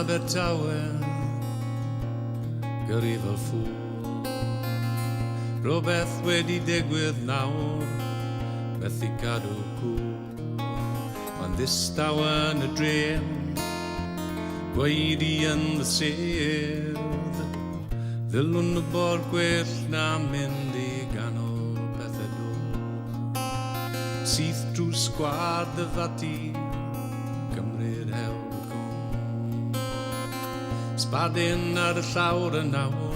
Abertawe gyrru fel ffwl. Rhywbeth wedi digwydd nawr, methu cadw cwl. Ond ddistaw yn y drem, gweidi yn fy sedd. Ddilwn y bor gwell na mynd i ganol pethau dod. Syth drwy sgwad y fati, cymryd hewl y cwm. Spadyn ar y llawr y nawr,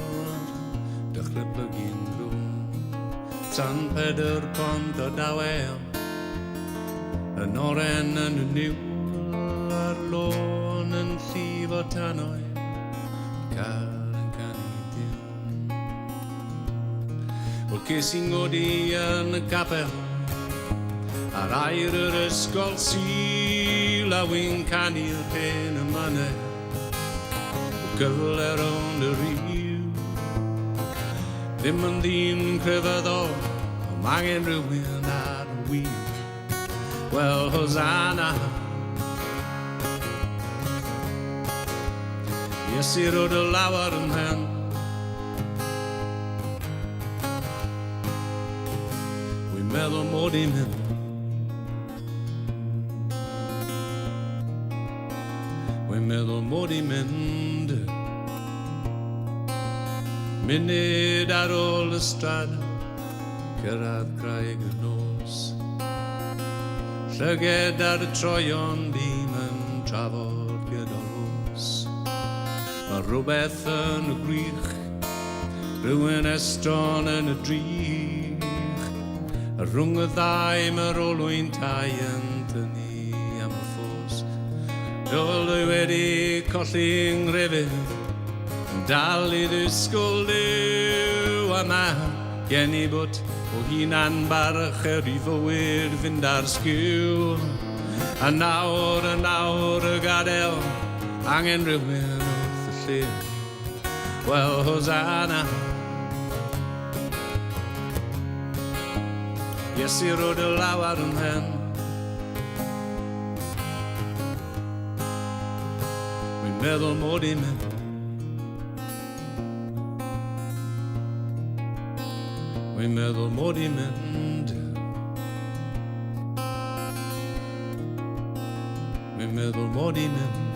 dechrau plygu'n grwm. Tan Peder Pont o dawel, yn oren yn y niwl, ar lôn yn llif o tannoedd, car yn canu dim. Wel ces i'n ngodi yn y capel, ar air yr ysgol Sul, a wy'n canu'r pen y mynedd, o gyfle rownd y rhyw. Ddim yn ddyn crefyddol, ond angen rhywun ar y wir. Wel, Hosanna, Iesu rod y lawer yn hen. Wy'n meddwl mod i'n mynd. Wy'n meddwl mod i'n mynd. Munud ar ôl y strada, cyrraedd Craig y nos. Llyged ar y troion ddim yn trafod gyda ros. Mae rhywbeth yn y grych, rhywun estron yn y drych. Rhwng y ddau mae'r olwyn tai yn tynnu am y ffos. Dol dwi wedi colli'n ngrefydd, dal i ddisgwyl Duw, a mae gen i bwt o hunan barch i fywyd fynd ar sgiw. A nawr y gadael, angen rhywun wrth y llun. Wel, Hosanna, Iesu rod y lawer yn hen. Wy'n meddwl mod i'n mynd. Wy'n meddwl mod i'n mynd. Wy'n meddwl mod i'n mynd.